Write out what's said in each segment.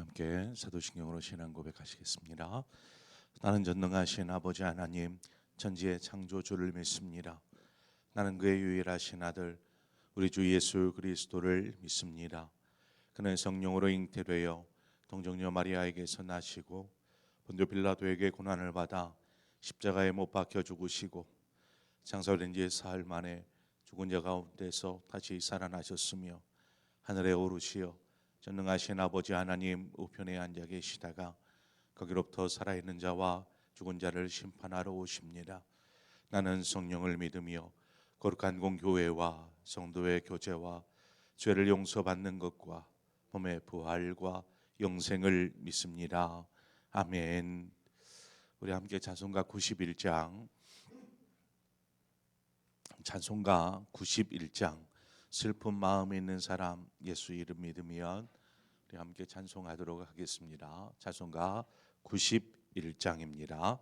함께 사도신경으로 신앙 고백하시겠습니다. 나는 전능하신 아버지 하나님, 천지의 창조주를 믿습니다. 나는 그의 유일하신 아들 우리 주 예수 그리스도를 믿습니다. 그는 성령으로 잉태되어 동정녀 마리아에게서 나시고 본디오 빌라도에게 고난을 받아 십자가에 못 박혀 죽으시고 장사된 지 사흘 만에 죽은 자 가운데서 다시 살아나셨으며 하늘에 오르시어 전능하신 아버지 하나님 우편에 앉아 계시다가 거기로부터 살아있는 자와 죽은 자를 심판하러 오십니다. 나는 성령을 믿으며 거룩한 공교회와 성도의 교제와 죄를 용서받는 것과 몸의 부활과 영생을 믿습니다. 아멘. 우리 함께 찬송가 91장 슬픈 마음이 있는 사람 예수 이름 믿으면 우리 함께 찬송하도록 하겠습니다. 찬송가 91장입니다.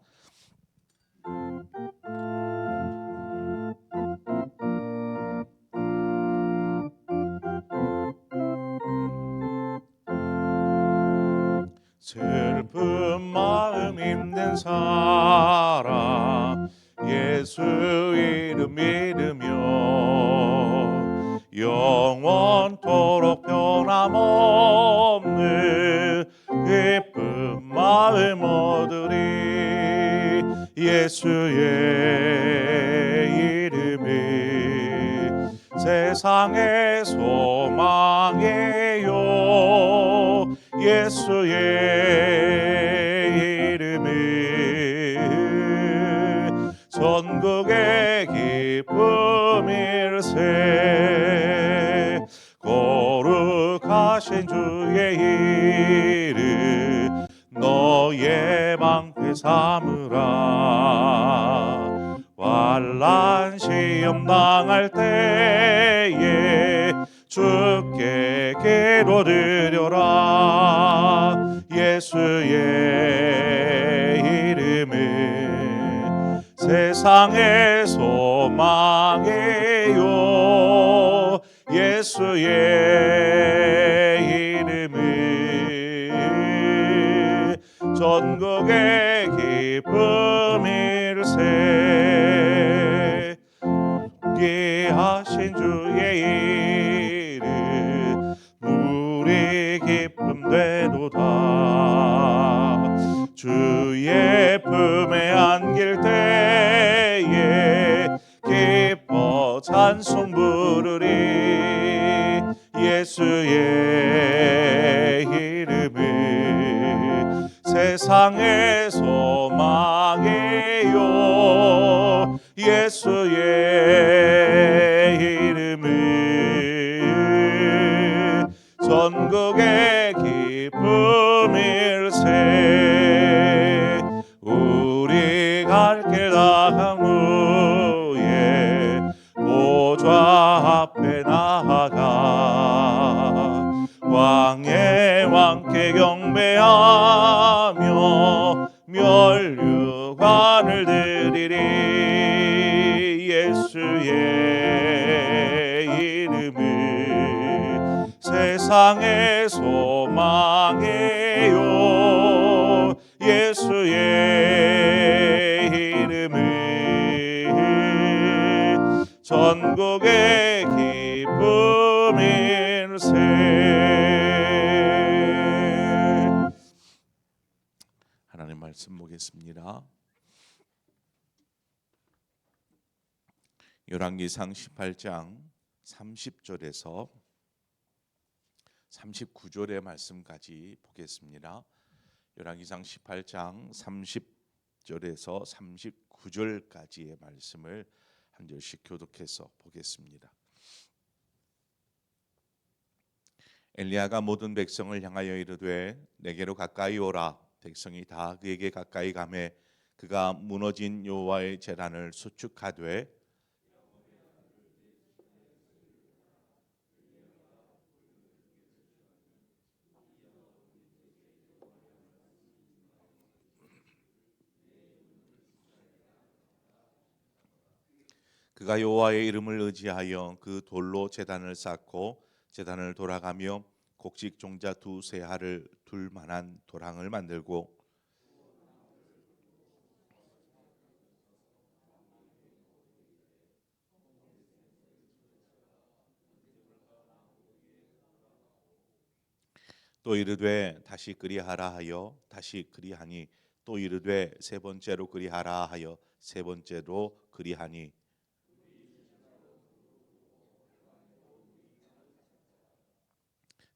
슬픈 마음 있는 사람 예수 이름 믿으며 영원토록 변함없는 기쁜 마음 얻으리. 예수의 이름이 세상의 소망이요 예수의 이름이 전국의 기쁨일세. 거룩하신 주의 이름 너의 방패 삼으라. 환난 시험 당할 때에 주께 기도드려라. 예수의 이름은 세상의 소망이요 예수의 이름은 전국의 기쁨일세. 귀하신 주의 이름 우리 기쁨 되도다. 주의 품에 안길 때에 기뻐 찬송 부르리. 예수의 이름은 세상의 소망이요 예수의 이름은 전국의 기쁨일세. 우리 갈 길 다한 후에 보좌 앞에 나아가 왕의 왕께 경배하며 멸류관을 드리리. 예수의 이름은 세상의 소망이요 예수의 이름은 전국의 기쁨일세. 하나님 말씀 보겠습니다. 열왕기상 18장 30절에서 39절의 말씀까지 보겠습니다. 열왕기상 18장 30절에서 39절까지의 말씀을 한 절씩 교독해서 보겠습니다. 엘리야가 모든 백성을 향하여 이르되 내게로 가까이 오라. 백성이 다 그에게 가까이 가매 그가 무너진 여호와의 제단을 수축하되 그가 여호와의 이름을 의지하여 그 돌로 제단을 쌓고 제단을 돌아가며 곡식 종자 두세 알을 둘 만한 도랑을 만들고 또 이르되 다시 그리하라 하여 다시 그리하니 또 이르되 세 번째로 그리하라 하여 세 번째로 그리하니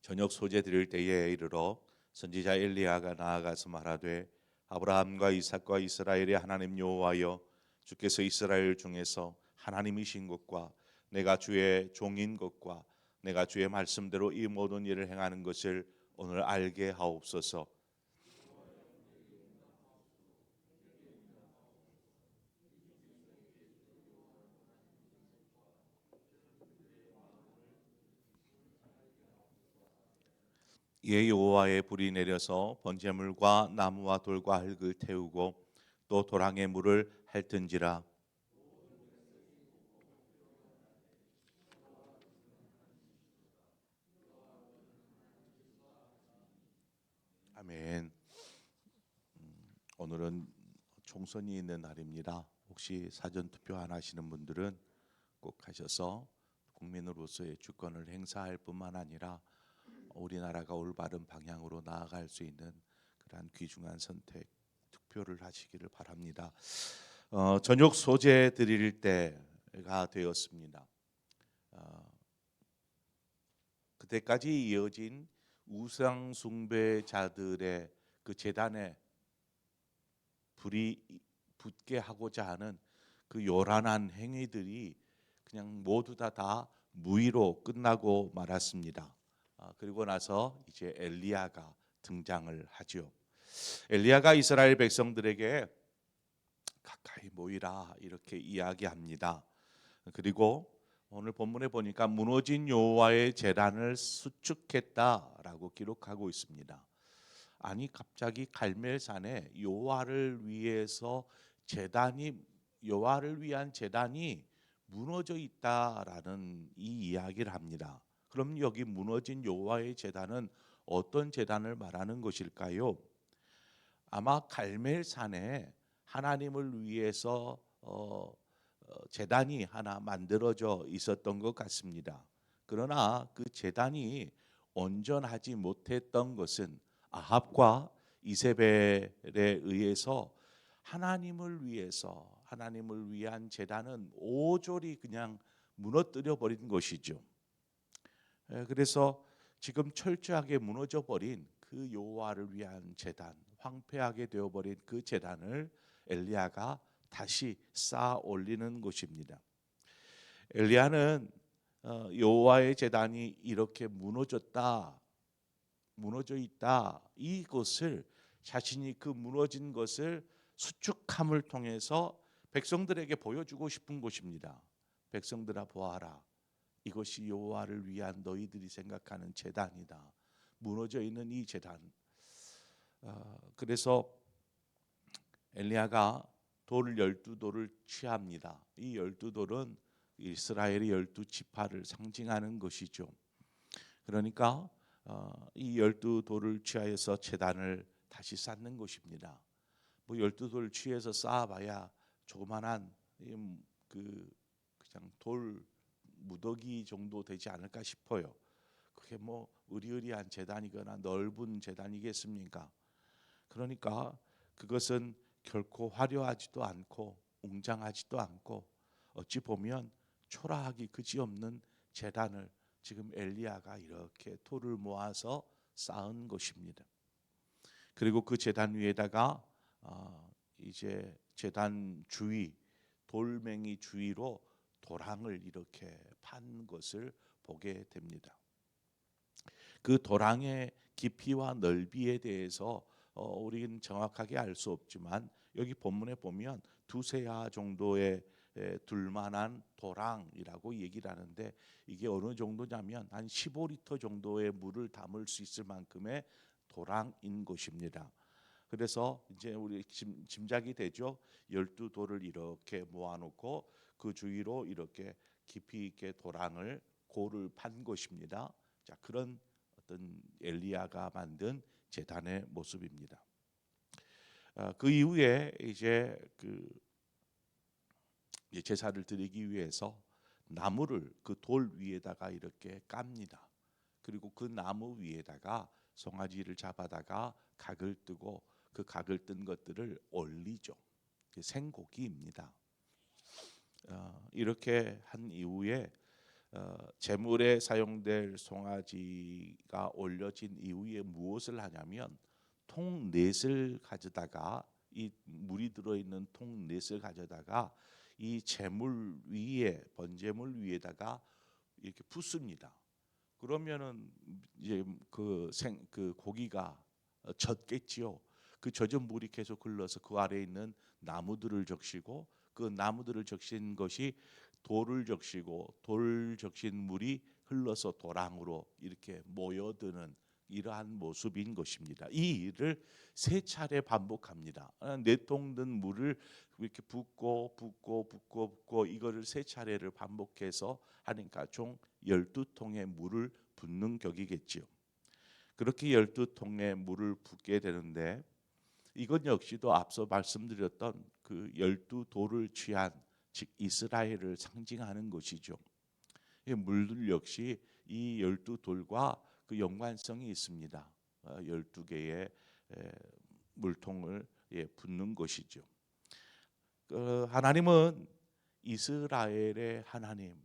저녁 소재 드릴 때에 이르러 선지자 엘리야가 나아가서 말하되 아브라함과 이삭과 이스라엘의 하나님 여호와여 주께서 이스라엘 중에서 하나님이신 것과 내가 주의 종인 것과 내가 주의 말씀대로 이 모든 일을 행하는 것을 오늘 알게 하옵소서. 이에 여호와의 불이 내려서 번제물과 나무와 돌과 흙을 태우고 또 도랑의 물을 핥은지라. 아멘. 오늘은 총선이 있는 날입니다. 혹시 사전 투표 안 하시는 분들은 꼭 하셔서 국민으로서의 주권을 행사할 뿐만 아니라 우리나라가 올바른 방향으로 나아갈 수 있는 그러한 귀중한 선택 투표를 하시기를 바랍니다. 저녁 소재 드릴 때가 되었습니다. 그때까지 이어진 우상 숭배자들의 그 제단에 불이 붙게 하고자 하는 그 요란한 행위들이 그냥 모두 다 무의로 끝나고 말았습니다. 그리고 나서 이제 엘리야가 등장을 하죠. 엘리야가 이스라엘 백성들에게 가까이 모이라 이렇게 이야기합니다. 그리고 오늘 본문에 보니까 무너진 여호와의 제단을 수축했다라고 기록하고 있습니다. 아니 갑자기 갈멜산에 여호와를 위해서 여호와를 위한 제단이 무너져 있다라는 이 이야기를 합니다. 그럼 여기 무너진 여호와의 제단은 어떤 제단을 말하는 것일까요? 아마 갈멜산에 하나님을 위해서 제단이 하나 만들어져 있었던 것 같습니다. 그러나 그 제단이 온전하지 못했던 것은 아합과 이세벨에 의해서 하나님을 위한 제단은 오졸이 그냥 무너뜨려 버린 것이죠. 그래서 지금 철저하게 무너져 버린 그 여호와를 위한 제단, 황폐하게 되어 버린 그 제단을 엘리야가 다시 쌓아 올리는 것입니다. 엘리야는 여호와의 제단이 이렇게 무너져 있다 이것을 자신이 그 무너진 것을 수축함을 통해서 백성들에게 보여주고 싶은 것입니다. 백성들아 보아라, 이것이 여호와를 위한 너희들이 생각하는 제단이다. 무너져 있는 이 제단. 그래서 엘리야가 돌 12돌을 취합니다. 이 12돌은 이스라엘의 12지파를 상징하는 것이죠. 그러니까 이 12돌을 취하여서 제단을 다시 쌓는 것입니다. 뭐 12돌 취해서 쌓아봐야 조그만한 그냥 돌 무더기 정도 되지 않을까 싶어요. 그게 뭐 으리으리한 제단이거나 넓은 제단이겠습니까? 그러니까 그것은 결코 화려하지도 않고 웅장하지도 않고 어찌 보면 초라하기 그지없는 제단을 지금 엘리야가 이렇게 돌을 모아서 쌓은 것입니다. 그리고 그 제단 위에다가 이제 제단 주위 돌멩이 주위로 도랑을 이렇게 판 것을 보게 됩니다. 그 도랑의 깊이와 넓이에 대해서 우리는 정확하게 알 수 없지만 여기 본문에 보면 두세 야 정도의 둘만한 도랑이라고 얘기를 하는데 이게 어느 정도냐면 한 15리터 정도의 물을 담을 수 있을 만큼의 도랑인 것입니다. 그래서 이제 우리 짐작이 되죠. 12돌을 이렇게 모아놓고 그 주위로 이렇게 깊이 있게 도랑을 고를 판 것입니다. 자, 그런 어떤 엘리야가 만든 제단의 모습입니다. 그 이후에 이제 제사를 드리기 위해서 나무를 그 돌 위에다가 이렇게 깝니다. 그리고 그 나무 위에다가 송아지를 잡아다가 각을 뜨고 그 각을 뜬 것들을 올리죠. 생고기입니다. 이렇게 한 이후에 제물에 사용될 송아지가 올려진 이후에 무엇을 하냐면 통넷을 가져다가 이 물이 들어있는 통넷을 가져다가 이 제물 위에 번제물 위에다가 이렇게 붓습니다. 그러면은 이제 그 고기가 젖겠지요. 그 젖은 물이 계속 흘러서 그 아래에 있는 나무들을 적시고 그 나무들을 적신 것이 돌을 적시고 돌 적신 물이 흘러서 도랑으로 이렇게 모여드는 이러한 모습인 것입니다. 이 일을 세 차례 반복합니다. 네 통 든 물을 이렇게 붓고 이거를 세 차례를 반복해서 하니까 총 12통의 물을 붓는 격이겠지요. 그렇게 12통의 물을 붓게 되는데 이것 역시도 앞서 말씀드렸던 그 12돌을 취한 즉 이스라엘을 상징하는 것이죠. 이 물들 역시 이 12돌과 그 연관성이 있습니다. 12개의 물통을 붓는 것이죠. 하나님은 이스라엘의 하나님,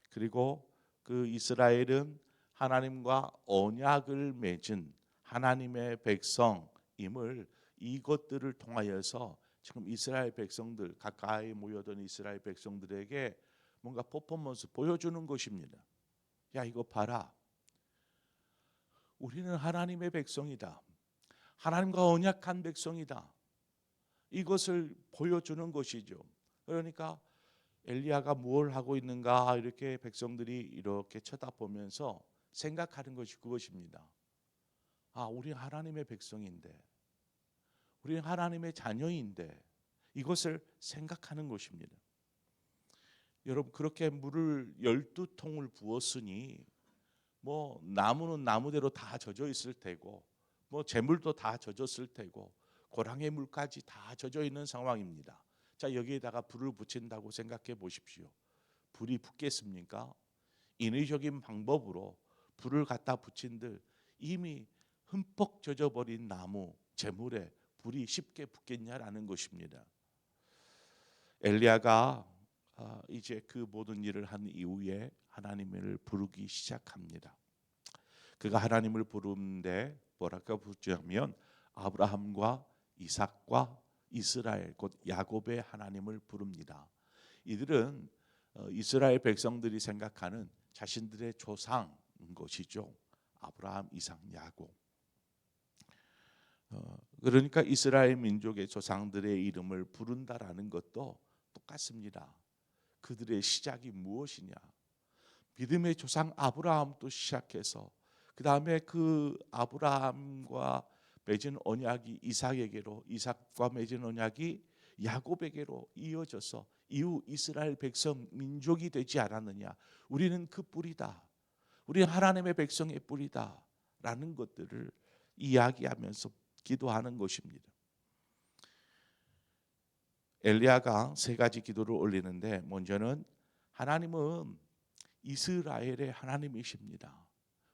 그리고 그 이스라엘은 하나님과 언약을 맺은 하나님의 백성임을 이것들을 통하여서 지금 이스라엘 백성들 가까이 모여든 이스라엘 백성들에게 뭔가 퍼포먼스 보여주는 것입니다. 야, 이거 봐라. 우리는 하나님의 백성이다. 하나님과 언약한 백성이다. 이것을 보여주는 것이죠. 그러니까 엘리야가 뭘 하고 있는가 이렇게 백성들이 이렇게 쳐다보면서 생각하는 것이 그것입니다. 아, 우리 하나님의 백성인데, 우리 하나님의 자녀인데 이것을 생각하는 것입니다. 여러분, 그렇게 물을 12통을 부었으니 뭐 나무는 나무대로 다 젖어 있을 테고 뭐 재물도 다 젖었을 테고 고랑의 물까지 다 젖어 있는 상황입니다. 자, 여기에다가 불을 붙인다고 생각해 보십시오. 불이 붙겠습니까? 인위적인 방법으로 불을 갖다 붙인들 이미 흠뻑 젖어버린 나무 재물에 불이 쉽게 붙겠냐라는 것입니다. 엘리야가 이제 그 모든 일을 한 이후에 하나님을 부르기 시작합니다. 그가 하나님을 부르는데 뭐랄까 부르냐면 아브라함과 이삭과 이스라엘 곧 야곱의 하나님을 부릅니다. 이들은 이스라엘 백성들이 생각하는 자신들의 조상인 것이죠. 아브라함, 이삭, 야곱. 그러니까 이스라엘 민족의 조상들의 이름을 부른다라는 것도 똑같습니다. 그들의 시작이 무엇이냐? 믿음의 조상 아브라함도 시작해서 그 다음에 그 아브라함과 맺은 언약이 이삭에게로, 이삭과 맺은 언약이 야곱에게로 이어져서 이후 이스라엘 백성 민족이 되지 않았느냐? 우리는 그 뿌리다. 우리 하나님의 백성의 뿌리다라는 것들을 이야기하면서 기도하는 것입니다. 엘리야가 세 가지 기도를 올리는데 먼저는 하나님은 이스라엘의 하나님이십니다.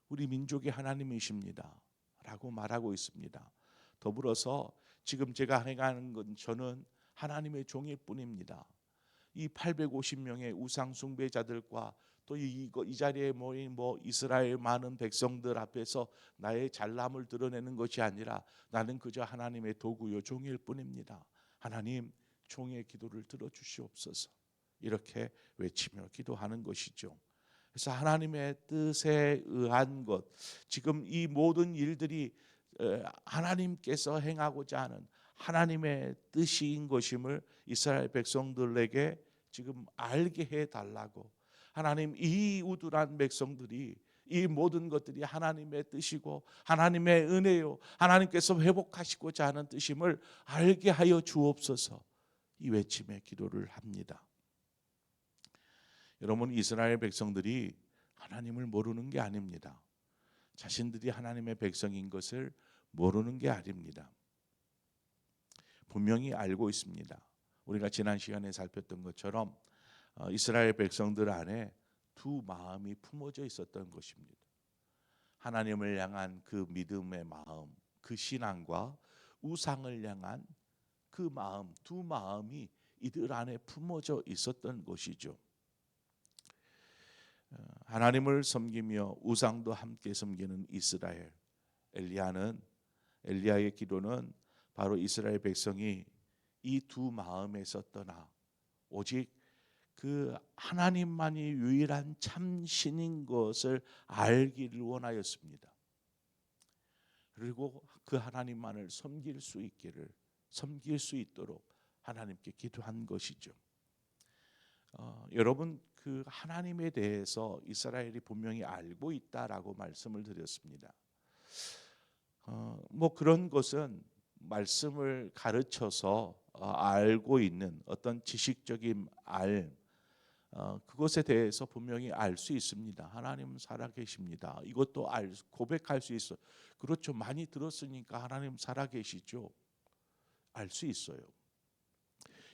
우리 민족의 하나님이십니다. 라고 말하고 있습니다. 더불어서 지금 제가 행하는 건 저는 하나님의 종일 뿐입니다. 이 850명의 우상 숭배자들과 또 이 자리에 모인 이스라엘 많은 백성들 앞에서 나의 잘남을 드러내는 것이 아니라 나는 그저 하나님의 도구요 종일 뿐입니다. 하나님, 종의 기도를 들어주시옵소서. 이렇게 외치며 기도하는 것이죠. 그래서 하나님의 뜻에 의한 것, 지금 이 모든 일들이 하나님께서 행하고자 하는 하나님의 뜻인 것임을 이스라엘 백성들에게 지금 알게 해달라고, 하나님, 이 우둔한 백성들이 이 모든 것들이 하나님의 뜻이고 하나님의 은혜요, 하나님께서 회복하시고자 하는 뜻임을 알게 하여 주옵소서. 이 외침의 기도를 합니다. 여러분, 이스라엘 백성들이 하나님을 모르는 게 아닙니다. 자신들이 하나님의 백성인 것을 모르는 게 아닙니다. 분명히 알고 있습니다. 우리가 지난 시간에 살폈던 것처럼 이스라엘 백성들 안에 두 마음이 품어져 있었던 것입니다. 하나님을 향한 그 믿음의 마음, 그 신앙과 우상을 향한 그 마음, 두 마음이 이들 안에 품어져 있었던 것이죠. 하나님을 섬기며 우상도 함께 섬기는 이스라엘. 엘리야의 기도는 바로 이스라엘 백성이 이 두 마음에서 떠나 오직 그 하나님만이 유일한 참 신인 것을 알기를 원하였습니다. 그리고 그 하나님만을 섬길 수 있도록 하나님께 기도한 것이죠. 여러분, 그 하나님에 대해서 이스라엘이 분명히 알고 있다라고 말씀을 드렸습니다. 뭐 그런 것은 말씀을 가르쳐서 알고 있는 어떤 지식적인 그것에 대해서 분명히 알 수 있습니다. 하나님은 살아계십니다. 이것도 고백할 수 있어. 그렇죠. 많이 들었으니까 하나님 살아계시죠. 알 수 있어요.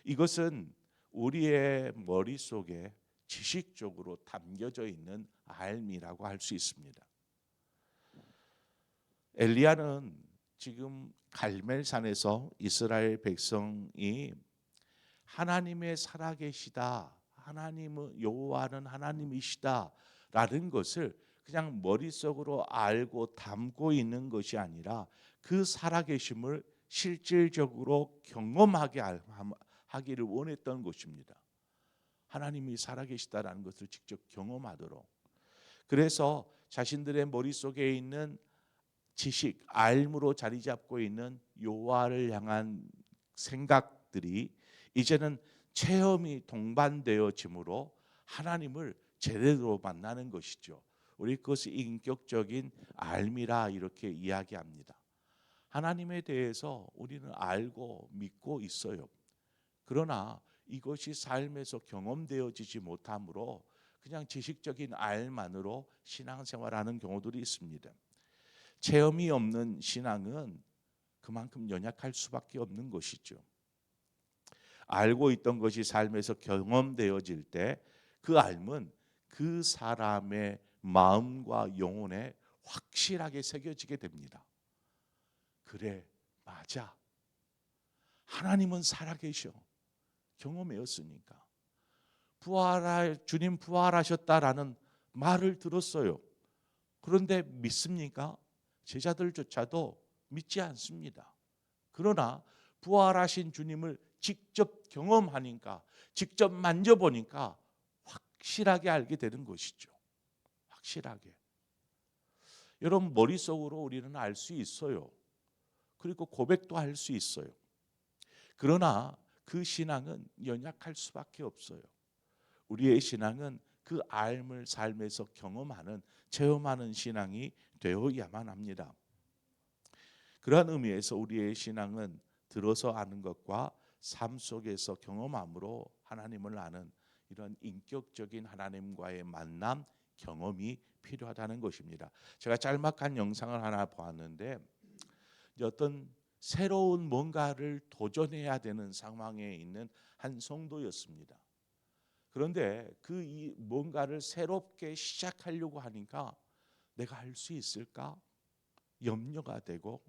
이것은 우리의 머릿속에 지식적으로 담겨져 있는 알미라고 할 수 있습니다. 엘리야는 지금 갈멜산에서 이스라엘 백성이 하나님의 살아계시다, 하나님은 여호와는 하나님이시다라는 것을 그냥 머릿속으로 알고 담고 있는 것이 아니라 그 살아계심을 실질적으로 경험하게 하기를 원했던 것입니다. 하나님이 살아계시다라는 것을 직접 경험하도록. 그래서 자신들의 머릿속에 있는 지식, 알므로 자리 잡고 있는 여호와를 향한 생각들이 이제는 체험이 동반되어짐으로 하나님을 제대로 만나는 것이죠. 우리 그것이 인격적인 알미라 이렇게 이야기합니다. 하나님에 대해서 우리는 알고 믿고 있어요. 그러나 이것이 삶에서 경험되어지지 못하므로 그냥 지식적인 알만으로 신앙생활하는 경우들이 있습니다. 체험이 없는 신앙은 그만큼 연약할 수밖에 없는 것이죠. 알고 있던 것이 삶에서 경험되어질 때 그 알은 그 사람의 마음과 영혼에 확실하게 새겨지게 됩니다. 그래, 맞아. 하나님은 살아계셔. 경험했으니까. 주님 부활하셨다라는 말을 들었어요. 그런데 믿습니까? 제자들조차도 믿지 않습니다. 그러나 부활하신 주님을 직접 경험하니까, 직접 만져보니까 확실하게 알게 되는 것이죠. 확실하게. 여러분, 머릿속으로 우리는 알 수 있어요. 그리고 고백도 할 수 있어요. 그러나 그 신앙은 연약할 수밖에 없어요. 우리의 신앙은 그 알을 삶에서 경험하는, 체험하는 신앙이 되어야만 합니다. 그러한 의미에서 우리의 신앙은 들어서 아는 것과 삶 속에서 경험함으로 하나님을 아는 이런 인격적인 하나님과의 만남, 경험이 필요하다는 것입니다. 제가 짤막한 영상을 하나 보았는데 어떤 새로운 뭔가를 도전해야 되는 상황에 있는 한 성도였습니다. 그런데 그 뭔가를 새롭게 시작하려고 하니까 내가 할 수 있을까? 염려가 되고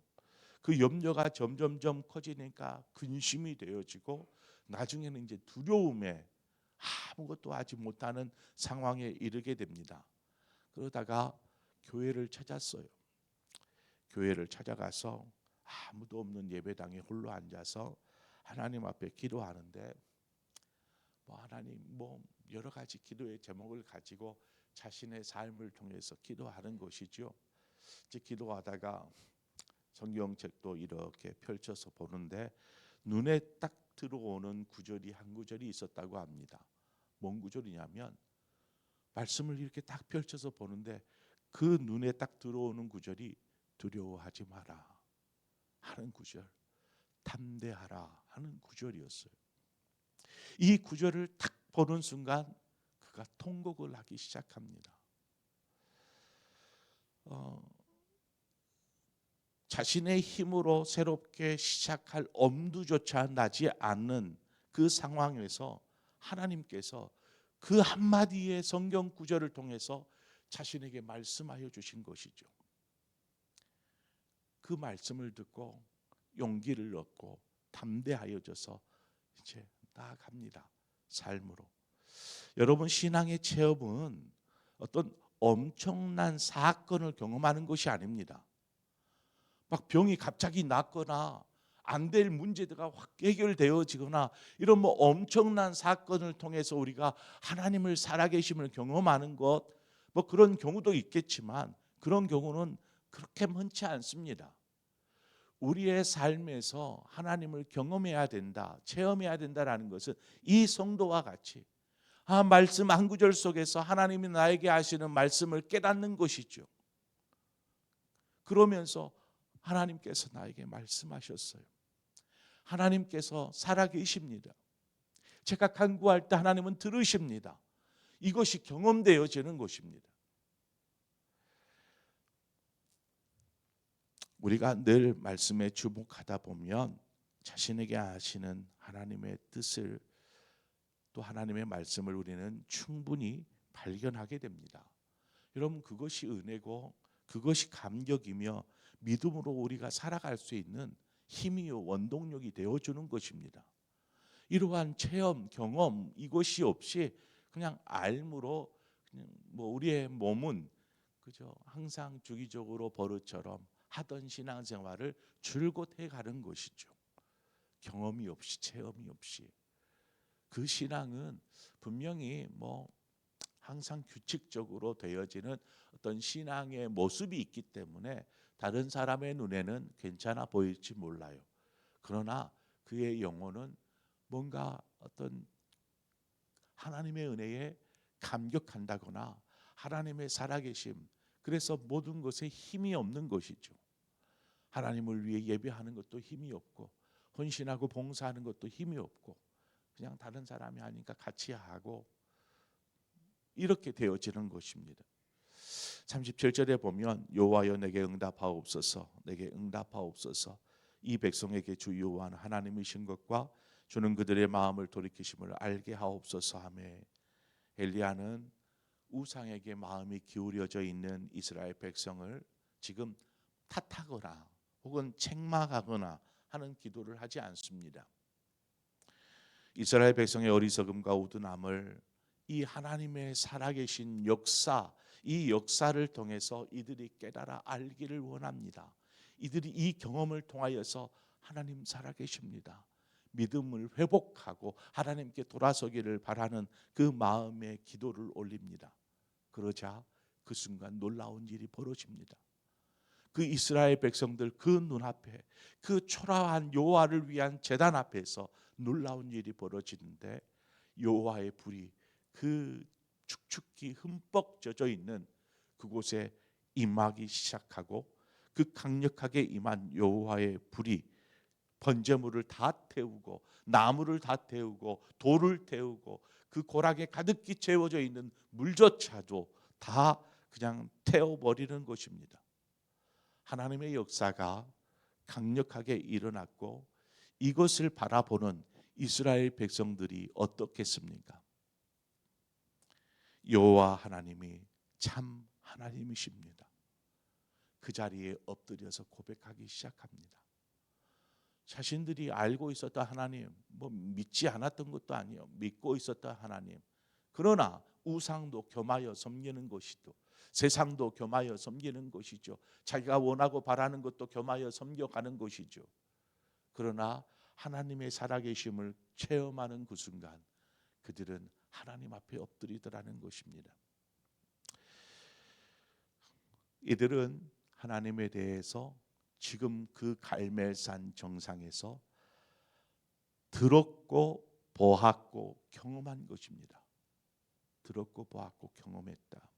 그 염려가 점점점 커지니까 근심이 되어지고 나중에는 이제 두려움에 아무것도 하지 못하는 상황에 이르게 됩니다. 그러다가 교회를 찾았어요. 교회를 찾아가서 아무도 없는 예배당에 홀로 앉아서 하나님 앞에 기도하는데 하나님 여러 가지 기도의 제목을 가지고 자신의 삶을 통해서 기도하는 것이죠. 이제 기도하다가 성경책도 이렇게 펼쳐서 보는데 눈에 딱 들어오는 구절이 한 구절이 있었다고 합니다. 뭔 구절이냐면 말씀을 이렇게 딱 펼쳐서 보는데 그 눈에 딱 들어오는 구절이 두려워하지 마라 하는 구절, 담대하라 하는 구절이었어요. 이 구절을 딱 보는 순간 그가 통곡을 하기 시작합니다. 자신의 힘으로 새롭게 시작할 엄두조차 나지 않는 그 상황에서 하나님께서 그 한마디의 성경 구절을 통해서 자신에게 말씀하여 주신 것이죠. 그 말씀을 듣고 용기를 얻고 담대하여져서 이제 나아갑니다. 삶으로. 여러분, 신앙의 체험은 어떤 엄청난 사건을 경험하는 것이 아닙니다. 막 병이 갑자기 낫거나 안 될 문제가 확 해결되어지거나 이런 뭐 엄청난 사건을 통해서 우리가 하나님을 살아계심을 경험하는 것, 뭐 그런 경우도 있겠지만 그런 경우는 그렇게 많지 않습니다. 우리의 삶에서 하나님을 경험해야 된다, 체험해야 된다라는 것은 이 성도와 같이 말씀 한 구절 속에서 하나님이 나에게 하시는 말씀을 깨닫는 것이죠. 그러면서 하나님께서 나에게 말씀하셨어요. 하나님께서 살아계십니다. 제가 간구할 때 하나님은 들으십니다. 이것이 경험되어지는 것입니다. 우리가 늘 말씀에 주목하다 보면 자신에게 하시는 하나님의 뜻을, 또 하나님의 말씀을 우리는 충분히 발견하게 됩니다. 여러분, 그것이 은혜고 그것이 감격이며 믿음으로 우리가 살아갈 수 있는 힘이요 원동력이 되어주는 것입니다. 이러한 체험, 경험 이것이 없이 그냥 알므로 그냥 뭐 우리의 몸은 그저 항상 주기적으로 버릇처럼 하던 신앙생활을 줄곧 해가는 것이죠. 경험이 없이, 체험이 없이. 그 신앙은 분명히 뭐 항상 규칙적으로 되어지는 어떤 신앙의 모습이 있기 때문에 다른 사람의 눈에는 괜찮아 보일지 몰라요. 그러나 그의 영혼은 뭔가 어떤 하나님의 은혜에 감격한다거나 하나님의 살아계심, 그래서 모든 것에 힘이 없는 것이죠. 하나님을 위해 예배하는 것도 힘이 없고 헌신하고 봉사하는 것도 힘이 없고 그냥 다른 사람이 하니까 같이 하고 이렇게 되어지는 것입니다. 37절에 보면 여호와여 내게 응답하옵소서, 내게 응답하옵소서. 이 백성에게 주 여호와는 하나님이신 것과 주는 그들의 마음을 돌이키심을 알게 하옵소서 하매, 엘리야는 우상에게 마음이 기울여져 있는 이스라엘 백성을 지금 탓하거나 혹은 책망하거나 하는 기도를 하지 않습니다. 이스라엘 백성의 어리석음과 우둔함을 이 하나님의 살아계신 역사, 이 역사를 통해서 이들이 깨달아 알기를 원합니다. 이들이 이 경험을 통하여서 하나님 살아계십니다, 믿음을 회복하고 하나님께 돌아서기를 바라는 그 마음의 기도를 올립니다. 그러자 그 순간 놀라운 일이 벌어집니다. 그 이스라엘 백성들 그 눈앞에, 그 초라한 여호와를 위한 제단 앞에서 놀라운 일이 벌어지는데, 여호와의 불이 그 축축히 흠뻑 젖어 있는 그곳에 임하기 시작하고, 그 강력하게 임한 여호와의 불이 번제물을 다 태우고 나무를 다 태우고 돌을 태우고 그 고락에 가득히 채워져 있는 물조차도 다 그냥 태워버리는 것입니다. 하나님의 역사가 강력하게 일어났고 이것을 바라보는 이스라엘 백성들이 어떻겠습니까? 여호와 하나님이 참 하나님이십니다. 그 자리에 엎드려서 고백하기 시작합니다. 자신들이 알고 있었던 하나님, 뭐 믿지 않았던 것도 아니요, 믿고 있었던 하나님, 그러나 우상도 겸하여 섬기는 것이죠. 세상도 겸하여 섬기는 것이죠. 자기가 원하고 바라는 것도 겸하여 섬겨가는 것이죠. 그러나 하나님의 살아계심을 체험하는 그 순간 그들은 하나님 앞에 엎드리더라는 것입니다. 이들은 하나님에 대해서 지금 그 갈멜산 정상에서 들었고 보았고 경험한 것입니다. 들었고 보았고 경험했다.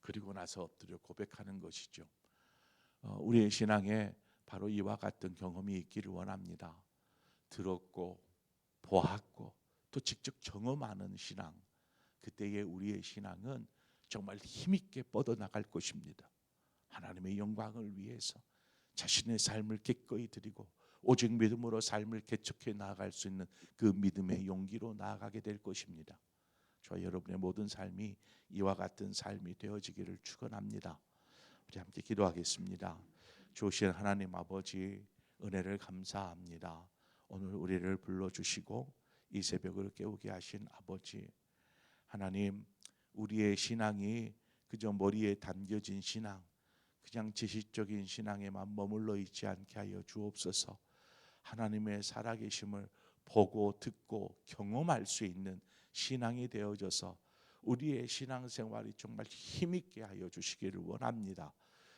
그리고 나서 엎드려 고백하는 것이죠. 우리의 신앙에 바로 이와 같은 경험이 있기를 원합니다. 들었고 보았고 또 직접 경험하는 신앙. 그때의 우리의 신앙은 정말 힘있게 뻗어나갈 것입니다. 하나님의 영광을 위해서 자신의 삶을 기꺼이 드리고 오직 믿음으로 삶을 개척해 나아갈 수 있는 그 믿음의 용기로 나아가게 될 것입니다. 저와 여러분의 모든 삶이 이와 같은 삶이 되어지기를 축원합니다. 우리 함께 기도하겠습니다. 주신 하나님 아버지, 은혜를 감사합니다. 오늘 우리를 불러주시고 이 새벽을 깨우게 하신 아버지 하나님, 우리의 신앙이 그저 머리에 담겨진 신앙, 그냥 지식적인 신앙에만 머물러 있지 않게 하여 주옵소서. 하나님의 살아계심을 보고 듣고 경험할 수 있는 신앙이 되어져서 우리의 신앙생활이 정말 힘있게 하여 주시기를 원합니다.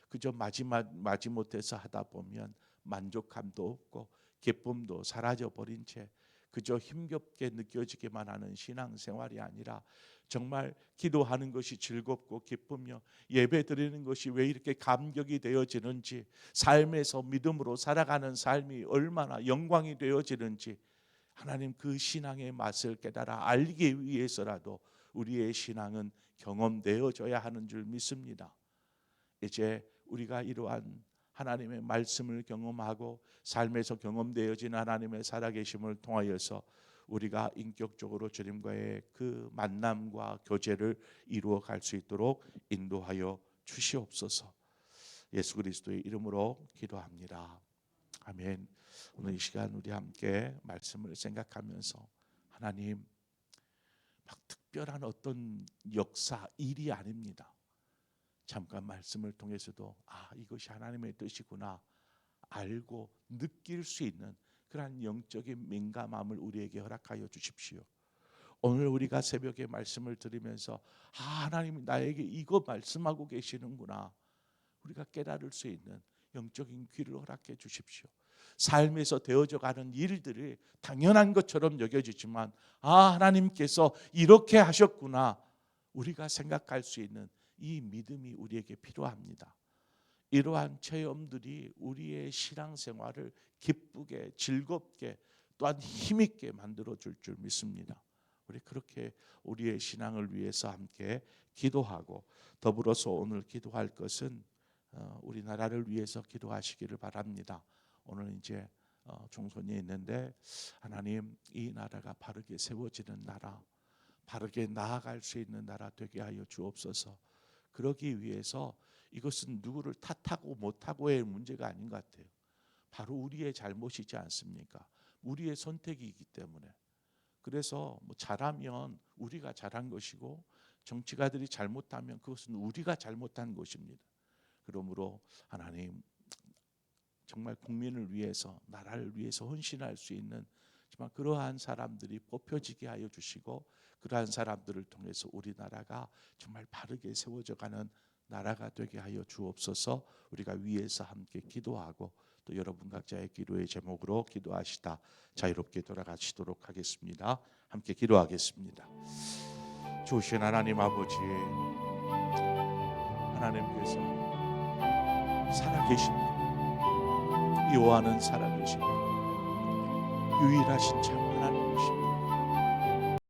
그저 마지못해서 하다 보면 만족감도 없고 기쁨도 사라져버린 채 그저 힘겹게 느껴지기만 하는 신앙생활이 아니라 정말 기도하는 것이 즐겁고 기쁘며 예배 드리는 것이 왜 이렇게 감격이 되어지는지, 삶에서 믿음으로 살아가는 삶이 얼마나 영광이 되어지는지 하나님, 그 신앙의 맛을 깨달아 알기 위해서라도 우리의 신앙은 경험되어져야 하는 줄 믿습니다. 이제 우리가 이러한 하나님의 말씀을 경험하고 삶에서 경험되어진 하나님의 살아계심을 통하여서 우리가 인격적으로 주님과의 그 만남과 교제를 이루어 갈 수 있도록 인도하여 주시옵소서. 예수 그리스도의 이름으로 기도합니다. 아멘. 오늘 이 시간 우리 함께 말씀을 생각하면서 하나님, 막 특별한 어떤 역사, 일이 아닙니다. 잠깐 말씀을 통해서도 이것이 하나님의 뜻이구나 알고 느낄 수 있는 그러한 영적인 민감함을 우리에게 허락하여 주십시오. 오늘 우리가 새벽에 말씀을 들으면서 하나님이 나에게 이거 말씀하고 계시는구나, 우리가 깨달을 수 있는 영적인 귀를 허락해 주십시오. 삶에서 되어져 가는 일들이 당연한 것처럼 여겨지지만 하나님께서 이렇게 하셨구나, 우리가 생각할 수 있는 이 믿음이 우리에게 필요합니다. 이러한 체험들이 우리의 신앙생활을 기쁘게 즐겁게 또한 힘있게 만들어줄 줄 믿습니다. 우리 그렇게 우리의 신앙을 위해서 함께 기도하고 더불어서 오늘 기도할 것은 우리나라를 위해서 기도하시기를 바랍니다. 오늘 이제 총선이 있는데 하나님, 이 나라가 바르게 세워지는 나라, 바르게 나아갈 수 있는 나라 되게 하여 주옵소서. 그러기 위해서 이것은 누구를 탓하고 못하고의 문제가 아닌 것 같아요. 바로 우리의 잘못이지 않습니까? 우리의 선택이기 때문에. 그래서 잘하면 우리가 잘한 것이고 정치가들이 잘못하면 그것은 우리가 잘못한 것입니다. 그러므로 하나님, 정말 국민을 위해서, 나라를 위해서 헌신할 수 있는 정말 그러한 사람들이 뽑혀지게 하여 주시고, 그러한 사람들을 통해서 우리나라가 정말 바르게 세워져가는 나라가 되게 하여 주옵소서. 우리가 위에서 함께 기도하고 또 여러분 각자의 기도의 제목으로 기도하시다 자유롭게 돌아가시도록 하겠습니다. 함께 기도하겠습니다. 주신 하나님 아버지, 하나님께서 살아계십니다. 여호와는 살아계십니다. 유일하신 참 하나님,